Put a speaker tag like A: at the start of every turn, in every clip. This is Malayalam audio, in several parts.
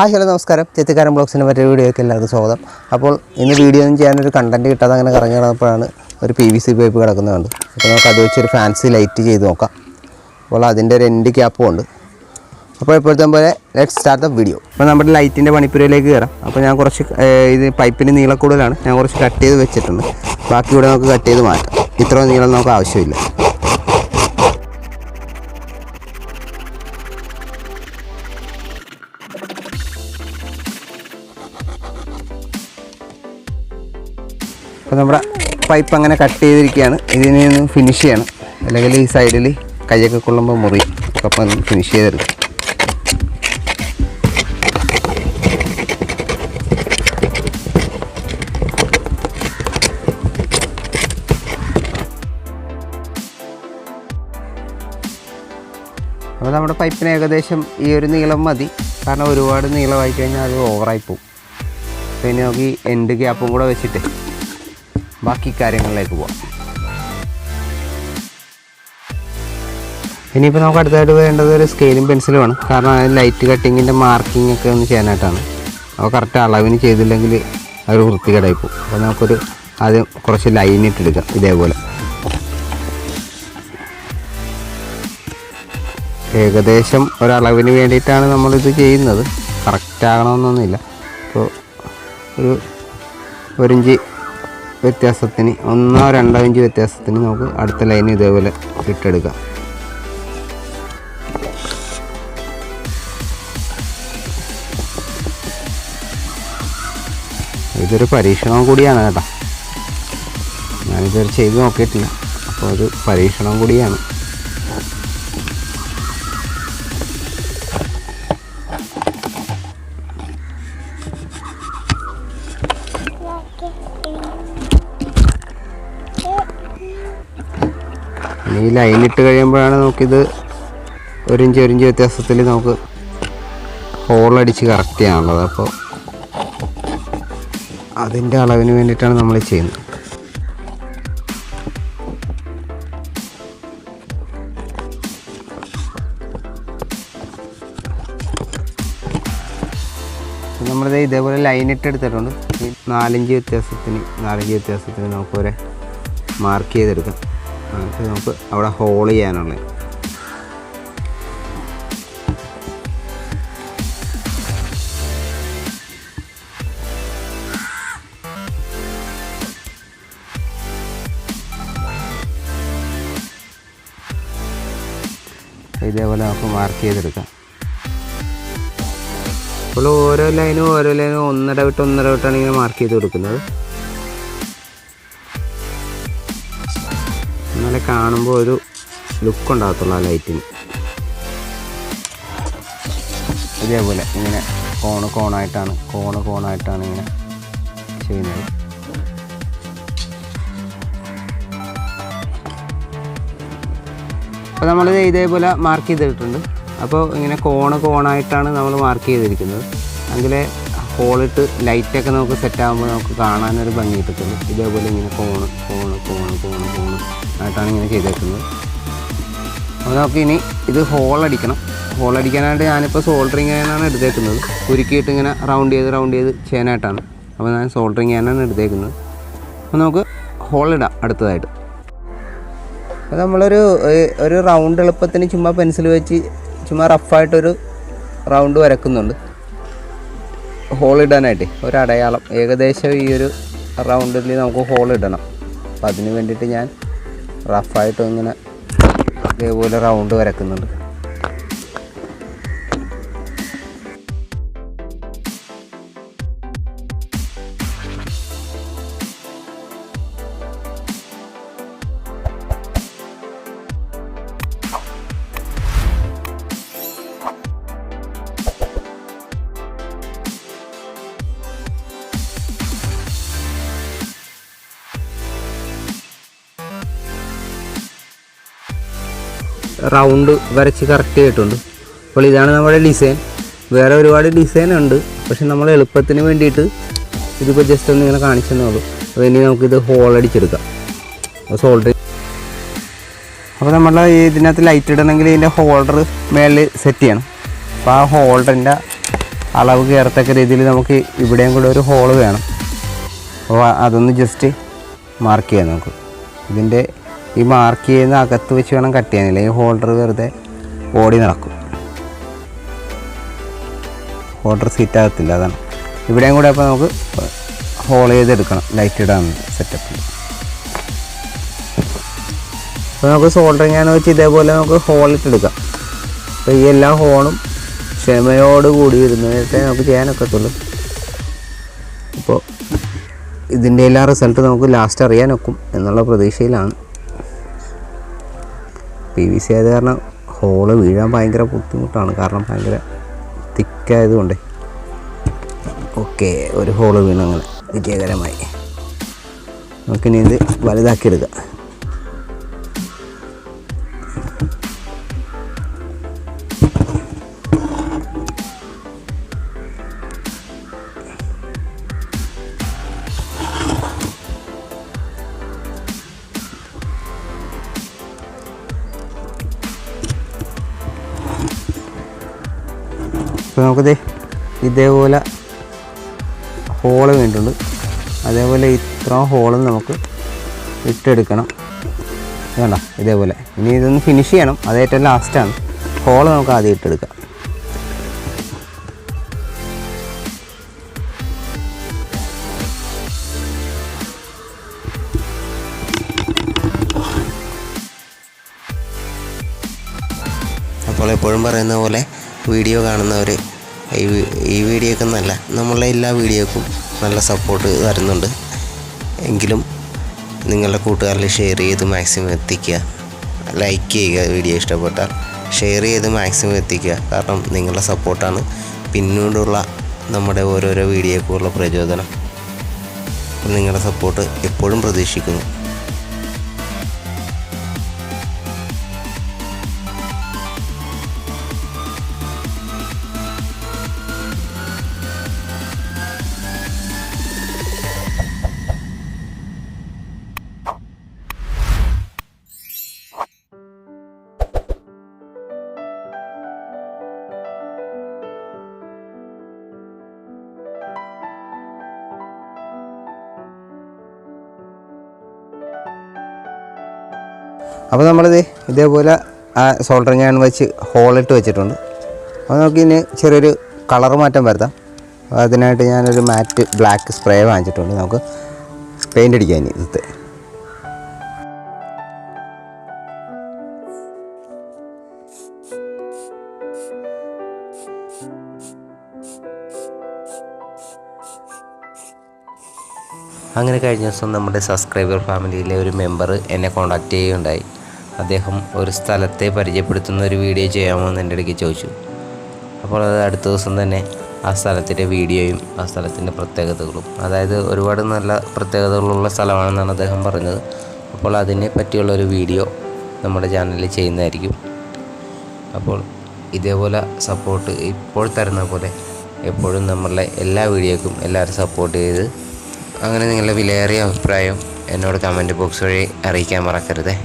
A: ഹായ് ഹലോ നമസ്കാരം. chethykkaran ബ്ലോഗ്സിൻ്റെ മറ്റൊരു വീഡിയോയ്ക്ക് എല്ലാവർക്കും സ്വാഗതം. അപ്പോൾ ഇന്ന് വീഡിയോ ഒന്നും ചെയ്യാനൊരു കണ്ടൻറ്റ് കിട്ടാതെ അങ്ങനെ കറങ്ങി നടന്നപ്പോഴാണ് ഒരു PVC പൈപ്പ് കിടക്കുന്നത് കണ്ട്. അപ്പോൾ നമുക്ക് അത് വെച്ചൊരു ഫാൻസി ലൈറ്റ് ചെയ്ത് നോക്കാം. അപ്പോൾ അതിൻ്റെ ഒരു എൻഡ് ക്യാപ്പും ഉണ്ട്. അപ്പോൾ ഇപ്പോഴത്തെ പോലെ ലെറ്റ്സ് സ്റ്റാർട്ട് ദ വീഡിയോ. അപ്പോൾ നമ്മുടെ ലൈറ്റിൻ്റെ പണിപ്പുരയിലേക്ക് കയറാം. അപ്പോൾ ഞാൻ കുറച്ച് ഇത് പൈപ്പിന് നീളക്കൂടുതലാണ്, ഞാൻ കുറച്ച് കട്ട് ചെയ്ത് വെച്ചിട്ടുണ്ട്. ബാക്കി ഇവിടെ നമുക്ക് കട്ട് ചെയ്ത് മാറ്റാം. ഇത്രയും നീളം നമുക്ക് ആവശ്യമില്ല. അപ്പോൾ നമ്മുടെ പൈപ്പ് അങ്ങനെ കട്ട് ചെയ്തിരിക്കുകയാണ്. ഇതിനെ ഒന്ന് ഫിനിഷ് ചെയ്യണം, അല്ലെങ്കിൽ ഈ സൈഡിൽ കൈയൊക്കെ കൊള്ളുമ്പോൾ മുറിയും. അപ്പം ഒന്ന് ഫിനിഷ് ചെയ്തെടുക്കും. അപ്പോൾ നമ്മുടെ പൈപ്പിന് ഏകദേശം ഈ ഒരു നീളം മതി, കാരണം ഒരുപാട് നീളമായി കഴിഞ്ഞാൽ അത് ഓവറായി പോകും. അപ്പോൾ ഇനി നമുക്ക് ഈ എൻഡ് ക്യാപ്പും കൂടെ വെച്ചിട്ട് ബാക്കി കാര്യങ്ങളിലേക്ക് പോവാം. ഇനിയിപ്പോൾ നമുക്ക് അടുത്തായിട്ട് വേണ്ടത് ഒരു സ്കെയിലും പെൻസിലുമാണ്, കാരണം അതിന് ലൈറ്റ് കട്ടിങ്ങിൻ്റെ മാർക്കിംഗ് ഒക്കെ ഒന്ന് ചെയ്യാനായിട്ടാണ്. അപ്പോൾ കറക്റ്റ് അളവിന് ചെയ്തില്ലെങ്കിൽ അത് വൃത്തികേടായി പോകും. അപ്പോൾ നമുക്കൊരു ആദ്യം കുറച്ച് ലൈൻ ഇട്ടെടുക്കാം. ഇതേപോലെ ഏകദേശം ഒരളവിന് വേണ്ടിയിട്ടാണ് നമ്മളിത് ചെയ്യുന്നത്. കറക്റ്റ് ആകണമെന്നൊന്നുമില്ല. അപ്പോൾ ഒരു ഇഞ്ച് വ്യത്യാസത്തിന്, 1-2 ഇഞ്ച് വ്യത്യാസത്തിന് നമുക്ക് അടുത്ത ലൈൻ ഇതേപോലെ ഇട്ടെടുക്കാം. ഇതൊരു പരീക്ഷണം കൂടിയാണ് കേട്ടോ. ഞാനിതുവരെ ചെയ്ത് നോക്കിയിട്ടില്ല, അപ്പോൾ ഒരു പരീക്ഷണം കൂടിയാണ്. ഈ ലൈൻ ഇട്ട് കഴിയുമ്പോഴാണ് നമുക്കിത് 1 ഇഞ്ച് വ്യത്യാസത്തിൽ നമുക്ക് ഹോളടിച്ച് കറക്റ്റ് ചെയ്യാനുള്ളത്. അപ്പോൾ അതിൻ്റെ അളവിന് വേണ്ടിയിട്ടാണ് നമ്മൾ ചെയ്യുന്നത്. നമ്മളിത് ഇതേപോലെ ലൈൻ ഇട്ടെടുത്തിട്ടുണ്ട്. 4 ഇഞ്ച് വ്യത്യാസത്തിന് നമുക്കൊരു മാർക്ക് ചെയ്തെടുക്കാം. എന്നിട്ട് നമുക്ക് അവിടെ ഹോൾ ചെയ്യാനുള്ളത്. ഇതേപോലെ നമുക്ക് മാർക്ക് ചെയ്തെടുക്കാം. അപ്പോൾ ഓരോ ലൈനും 1.5 വിട്ടാണ് ഇങ്ങനെ മാർക്ക് ചെയ്ത് കൊടുക്കുന്നത്. എന്നാലേ കാണുമ്പോൾ ഒരു ലുക്ക് ഉണ്ടാകത്തുള്ളൂ ആ ലൈറ്റിന്. ഇതേപോലെ ഇങ്ങനെ കോണായിട്ടാണ് ഇങ്ങനെ ചെയ്യുന്നത്. അപ്പോൾ നമ്മളിത് ഇതേപോലെ മാർക്ക് ചെയ്തിട്ടുണ്ട്. അപ്പോൾ ഇങ്ങനെ കോണായിട്ടാണ് നമ്മൾ മാർക്ക് ചെയ്തിരിക്കുന്നത്. എങ്കിലേ ഹോളിട്ട് ലൈറ്റൊക്കെ നമുക്ക് സെറ്റാകുമ്പോൾ നമുക്ക് കാണാനൊരു ഭംഗി കിട്ടത്തുള്ളൂ. ഇതേപോലെ ഇങ്ങനെ കോണ് ആയിട്ടാണ് ഇങ്ങനെ ചെയ്തേക്കുന്നത്. അപ്പോൾ നമുക്ക് ഇനി ഇത് ഹോളടിക്കാനായിട്ട് ഞാനിപ്പോൾ സോൾഡറിങ് ചെയ്യാനാണ് എടുത്തേക്കുന്നത്. കുരുക്കിയിട്ട് ഇങ്ങനെ റൗണ്ട് ചെയ്ത് ചെയ്യാനായിട്ടാണ്. അപ്പോൾ ഞാൻ സോൾഡറിങ് ചെയ്യാനാണ് എടുത്തേക്കുന്നത്. അപ്പോൾ നമുക്ക് ഹോളിടാം അടുത്തതായിട്ട്. അപ്പോൾ നമ്മളൊരു റൗണ്ട് എളുപ്പത്തിന് ചുമ്മാ പെൻസിൽ വെച്ച് ചുമ്മാ റഫായിട്ടൊരു റൗണ്ട് വരക്കുന്നുണ്ട് ഹോളിടാനായിട്ട്. ഒരടയാളം ഏകദേശം ഈ ഒരു റൗണ്ടിൽ നമുക്ക് ഹോളിടണം. അപ്പോൾ അതിന് വേണ്ടിയിട്ട് ഞാൻ റഫായിട്ട് ഇങ്ങനെ ഇതേപോലെ റൗണ്ട് വരക്കുന്നുണ്ട്. റൗണ്ട് വരച്ച് കറക്റ്റ് ചെയ്തിട്ടുണ്ട്. അപ്പോൾ ഇതാണ് നമ്മുടെ ഡിസൈൻ. വേറെ ഒരുപാട് ഡിസൈൻ ഉണ്ട്, പക്ഷെ നമ്മൾ എളുപ്പത്തിന് വേണ്ടിയിട്ട് ഇതിപ്പോൾ ജസ്റ്റ് ഒന്ന് ഇങ്ങനെ കാണിച്ചെന്നേ ഉള്ളൂ. അപ്പോൾ ഇനി നമുക്കിത് ഹോളടിച്ചെടുക്കാം. സോൾഡർ അപ്പോൾ നമ്മൾ ഇതിനകത്ത് ലൈറ്റ് ഇടണമെങ്കിൽ ഇതിൻ്റെ ഹോൾഡർ മേളിൽ സെറ്റ് ചെയ്യണം. അപ്പോൾ ആ ഹോൾഡറിൻ്റെ അളവ് കയറത്തക്ക രീതിയിൽ നമുക്ക് ഇവിടെയും കൂടെ ഒരു ഹോള് വേണം. അപ്പോൾ അതൊന്ന് ജസ്റ്റ് മാർക്ക് ചെയ്യാം നമുക്ക്. ഇതിൻ്റെ ഈ മാർക്ക് ചെയ്യുന്ന അകത്ത് വെച്ച് വേണം കട്ട് ചെയ്യാനില്ല. ഈ ഹോൾഡർ വെറുതെ ഓടി നടക്കും, ഹോൾഡർ സീറ്റ് ആകത്തില്ല. അതാണ് ഇവിടെയും കൂടെ. അപ്പോൾ നമുക്ക് ഹോൾ ചെയ്തെടുക്കണം ലൈറ്റ് ഇടാൻ സെറ്റപ്പിൽ. അപ്പോൾ നമുക്ക് സോൾഡറിങ് ആണ് വെച്ച് ഇതേപോലെ നമുക്ക് ഹോളിട്ടെടുക്കാം. അപ്പോൾ ഈ എല്ലാ ഹോളും ക്ഷമയോട് കൂടി വരുന്നതൊക്കെ നമുക്ക് ചെയ്യാനൊക്കത്തുള്ളൂ. അപ്പോൾ ഇതിൻ്റെ എല്ലാ റിസൾട്ട് നമുക്ക് ലാസ്റ്റ് അറിയാനൊക്കും എന്നുള്ള പ്രതീക്ഷയിലാണ്. PVC ആയത് കാരണം ഹോള് വീഴാൻ ഭയങ്കര ബുദ്ധിമുട്ടാണ്, കാരണം ഭയങ്കര തിക്കായതുകൊണ്ട്. ഓക്കെ, ഒരു ഹോള് വീണു അങ്ങനെ വിജയകരമായി. നമുക്കിനി ഇത് വലുതാക്കിയെടുക്കാം. അപ്പോൾ നമുക്കിത് ഇതേപോലെ ഹോള് വേണ്ടിയിട്ടുണ്ട്. അതേപോലെ ഇത്ര ഹോളും നമുക്ക് ഇട്ടെടുക്കണം. വേണ്ട ഇതേപോലെ. ഇനി ഇതൊന്ന് ഫിനിഷ് ചെയ്യണം, അത് ഏറ്റവും ലാസ്റ്റാണ്. ഹോള് നമുക്ക് ആദ്യം ഇട്ടെടുക്കാം.
B: അപ്പോൾ എപ്പോഴും പറയുന്ന പോലെ വീഡിയോ കാണുന്നവർ ഈ വീഡിയോയ്ക്ക് നല്ല നമ്മളെ എല്ലാ വീഡിയോക്കും നല്ല സപ്പോർട്ട് തരുന്നുണ്ട്. എങ്കിലും നിങ്ങളുടെ കൂട്ടുകാരിൽ ഷെയർ ചെയ്ത് മാക്സിമം എത്തിക്കുക, ലൈക്ക് ചെയ്യുക. വീഡിയോ ഇഷ്ടപ്പെട്ടാൽ ഷെയർ ചെയ്ത് മാക്സിമം എത്തിക്കുക. കാരണം നിങ്ങളുടെ സപ്പോർട്ടാണ് പിന്നീടുള്ള നമ്മുടെ ഓരോരോ വീഡിയോക്കുള്ള പ്രചോദനം. നിങ്ങളുടെ സപ്പോർട്ട് എപ്പോഴും പ്രതീക്ഷിക്കുന്നു.
A: അപ്പോൾ നമ്മളിത് ഇതേപോലെ ആ സോൾഡറിങ് അയൺ വെച്ച് ഹോളിട്ട് വെച്ചിട്ടുണ്ട്. അപ്പോൾ നമുക്കിനി ചെറിയൊരു കളർ മാറ്റം വരുത്താം. അതിനായിട്ട് ഞാനൊരു മാറ്റ് ബ്ലാക്ക് സ്പ്രേ വാങ്ങിച്ചിട്ടുണ്ട്. നമുക്ക് പെയിൻ്റ് അടിക്കാൻ ഇത്.
B: അങ്ങനെ കഴിഞ്ഞ ദിവസം നമ്മുടെ സബ്സ്ക്രൈബർ ഫാമിലിയിലെ ഒരു മെമ്പർ എന്നെ കോൺടാക്റ്റ് ചെയ്യുകയുണ്ടായി. അദ്ദേഹം ഒരു സ്ഥലത്തെ പരിചയപ്പെടുത്തുന്ന ഒരു വീഡിയോ ചെയ്യാമോ എന്ന് എൻ്റെ അടുക്ക് ചോദിച്ചു. അപ്പോൾ അത് അടുത്ത ദിവസം തന്നെ ആ സ്ഥലത്തിൻ്റെ വീഡിയോയും ആ സ്ഥലത്തിൻ്റെ പ്രത്യേകതകളും, അതായത് ഒരുപാട് നല്ല പ്രത്യേകതകളുള്ള സ്ഥലമാണെന്നാണ് അദ്ദേഹം പറഞ്ഞത്. അപ്പോൾ അതിനെ പറ്റിയുള്ളൊരു വീഡിയോ നമ്മുടെ ചാനലിൽ ചെയ്യുന്നതായിരിക്കും. അപ്പോൾ ഇതേപോലെ സപ്പോർട്ട് ഇപ്പോൾ തരുന്ന പോലെ എപ്പോഴും നമ്മളുടെ എല്ലാ വീഡിയോക്കും എല്ലാവരും സപ്പോർട്ട് ചെയ്ത്, അങ്ങനെ നിങ്ങളുടെ വിലയേറിയ അഭിപ്രായം എന്നോട് കമൻറ്റ് ബോക്സ് വഴി അറിയിക്കാൻ മറക്കരുത്.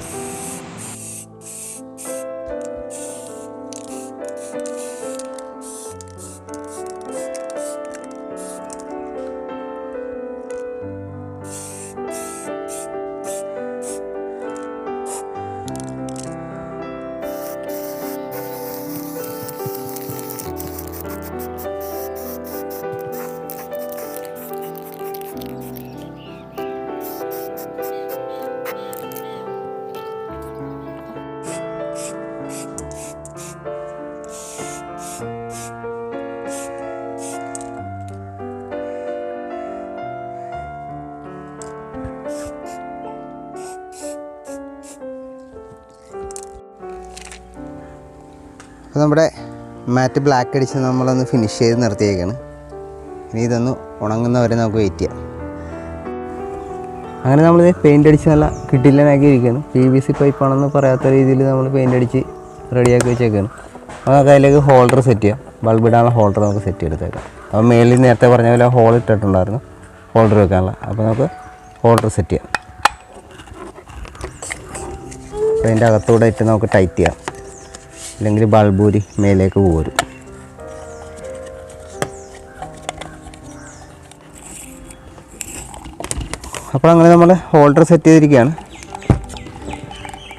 A: അപ്പോൾ നമ്മുടെ മാറ്റ് ബ്ലാക്ക് അടിച്ച് നമ്മളൊന്ന് ഫിനിഷ് ചെയ്ത് നിർത്തിയേക്കാണ്. ഇനി ഇതൊന്ന് ഉണങ്ങുന്നവരെ നമുക്ക് വെയിറ്റ് ചെയ്യാം. അങ്ങനെ നമ്മൾ പെയിൻ്റ് അടിച്ച് നല്ല കിട്ടില്ലനാക്കി ഇരിക്കുകയാണ്. PVC പൈപ്പാണെന്ന് പറയാത്ത രീതിയിൽ നമ്മൾ പെയിൻ്റ് അടിച്ച് റെഡിയാക്കി വെച്ചേക്കാണ്. നമുക്ക് അതിലേക്ക് ഹോൾഡർ സെറ്റ് ചെയ്യാം. ബൾബ് ഇടാനുള്ള ഹോൾഡർ നമുക്ക് സെറ്റ് ചെയ്തെടുത്തേക്കാം. അപ്പോൾ മേളിൽ നേരത്തെ പറഞ്ഞ പോലെ ഹോൾ ഇട്ടിട്ടുണ്ടായിരുന്നു ഹോൾഡർ വെക്കാനുള്ള. അപ്പോൾ നമുക്ക് ഹോൾഡർ സെറ്റ് ചെയ്യാം. അപ്പോൾ അതിൻ്റെ അകത്തൂടെ ഇട്ട് നമുക്ക് ടൈറ്റ് ചെയ്യാം, അല്ലെങ്കിൽ ബൾബൂരി മേലേക്ക് പോരും. അപ്പോൾ അങ്ങനെ നമ്മൾ ഹോൾഡർ സെറ്റ് ചെയ്തിരിക്കുകയാണ്.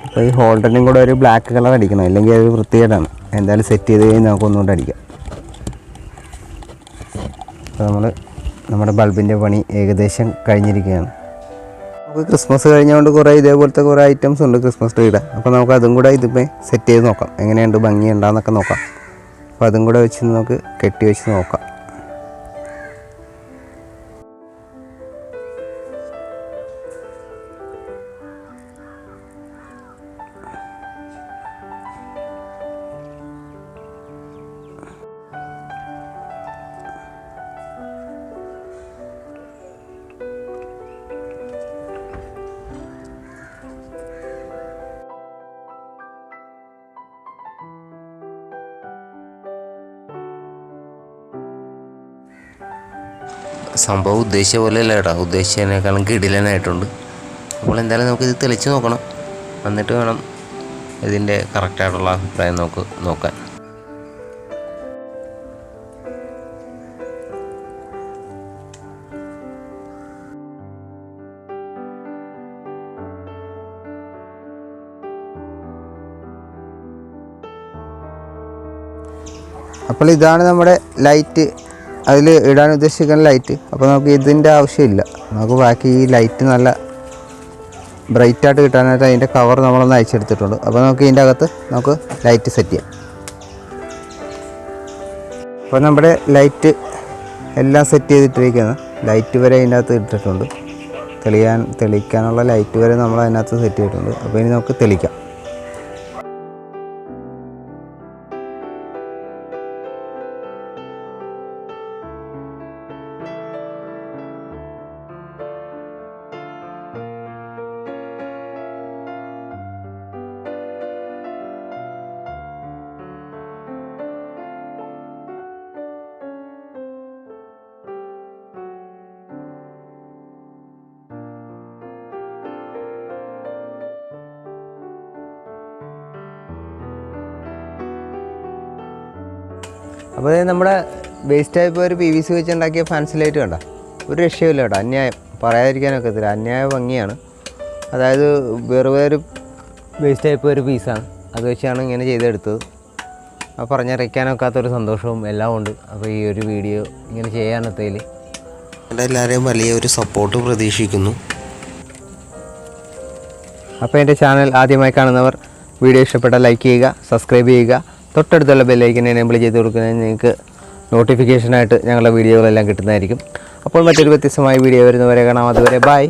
A: അപ്പോൾ ഈ ഹോൾഡറിനും കൂടെ ഒരു ബ്ലാക്ക് കളർ അടിക്കണം, അല്ലെങ്കിൽ അത് വൃത്തികേടാണ്. എന്തായാലും സെറ്റ് ചെയ്ത് കഴിഞ്ഞാൽ നമുക്ക് ഒന്നുകൂടെ അടിക്കാം. അപ്പോൾ നമ്മുടെ ബൾബിൻ്റെ പണി ഏകദേശം കഴിഞ്ഞിരിക്കുകയാണ്. നമുക്ക് ക്രിസ്മസ് കഴിഞ്ഞുകൊണ്ട് കുറേ ഇതേപോലത്തെ കുറേ ഐറ്റംസ് ഉണ്ട് ക്രിസ്മസ് ട്രീയുടെ. അപ്പോൾ നമുക്ക് അതും കൂടെ ഇതിപ്പോൾ സെറ്റ് ചെയ്ത് നോക്കാം, എങ്ങനെയുണ്ട് ഭംഗിയുണ്ടാകുന്നൊക്കെ നോക്കാം. അപ്പോൾ അതും കൂടെ വെച്ച് നമുക്ക് കെട്ടി വെച്ച് നോക്കാം.
B: സംഭവം ഉദ്ദേശിച്ച പോലെ അല്ല കേട്ടോ, ഉദ്ദേശിച്ചതിനേക്കാളും കിടിലനായിട്ടുണ്ട്. അപ്പോൾ എന്തായാലും നമുക്കിത് തെളിച്ച് നോക്കണം, എന്നിട്ട് വേണം ഇതിൻ്റെ കറക്റ്റായിട്ടുള്ള അഭിപ്രായം നോക്കാൻ.
A: അപ്പോൾ ഇതാണ് നമ്മുടെ ലൈറ്റ്, അതിൽ ഇടാൻ ഉദ്ദേശിക്കുന്ന ലൈറ്റ്. അപ്പോൾ നമുക്ക് ഇതിൻ്റെ ആവശ്യമില്ല, നമുക്ക് ബാക്കി ഈ ലൈറ്റ് നല്ല ബ്രൈറ്റായിട്ട് കിട്ടാനായിട്ട് അതിൻ്റെ കവർ നമ്മളൊന്ന് അയച്ചെടുത്തിട്ടുണ്ട്. അപ്പോൾ നമുക്ക് ഇതിൻ്റെ അകത്ത് നമുക്ക് ലൈറ്റ് സെറ്റ് ചെയ്യാം. അപ്പോൾ നമ്മുടെ ലൈറ്റ് എല്ലാം സെറ്റ് ചെയ്തിട്ടിരിക്കുകയാണ്. ലൈറ്റ് വരെ അതിൻ്റെ അകത്ത് ഇട്ടിട്ടുണ്ട്, തെളിക്കാനുള്ള ലൈറ്റ് വരെ നമ്മൾ അതിനകത്ത് സെറ്റ് ചെയ്തിട്ടുണ്ട്. അപ്പോൾ ഇനി നമുക്ക് തെളിക്കാം. അപ്പോൾ നമ്മുടെ വേസ്റ്റ് ആയിപ്പോൾ ഒരു PVC വെച്ച് ഉണ്ടാക്കിയ ഫാൻസി ലൈറ്റ് കണ്ട, ഒരു രക്ഷയില്ല കേട്ടോ. അന്യായം പറയാതിരിക്കാനൊക്കത്തില്ല, അന്യായ ഭംഗിയാണ്. അതായത് വെറുതെ ഒരു വേസ്റ്റ് ആയിപ്പോൾ ഒരു പീസാണ്, അത് വെച്ചാണ് ഇങ്ങനെ ചെയ്തെടുത്തത്. അപ്പോൾ പറഞ്ഞറിയിക്കാനൊക്കാത്തൊരു സന്തോഷവും എല്ലാം ഉണ്ട്. അപ്പോൾ ഈ ഒരു വീഡിയോ ഇങ്ങനെ ചെയ്യാനത്തതിൽ
B: എല്ലാവരെയും വലിയൊരു സപ്പോർട്ട് പ്രതീക്ഷിക്കുന്നു.
A: അപ്പോൾ എൻ്റെ ചാനൽ ആദ്യമായി കാണുന്നവർ വീഡിയോ ഇഷ്ടപ്പെട്ടാൽ ലൈക്ക് ചെയ്യുക, സബ്സ്ക്രൈബ് ചെയ്യുക. തൊട്ടടുത്തുള്ള ബെല്ലൈക്കൻ എനേബിൾ ചെയ്ത് കൊടുക്കുന്നതിന് നിങ്ങൾക്ക് നോട്ടിഫിക്കേഷനായിട്ട് ഞങ്ങളുടെ വീഡിയോകളെല്ലാം കിട്ടുന്നതായിരിക്കും. അപ്പോൾ മറ്റൊരു വ്യത്യസ്തമായ വീഡിയോ വരുന്നവരെ കാണാം. അതുവരെ ബൈ.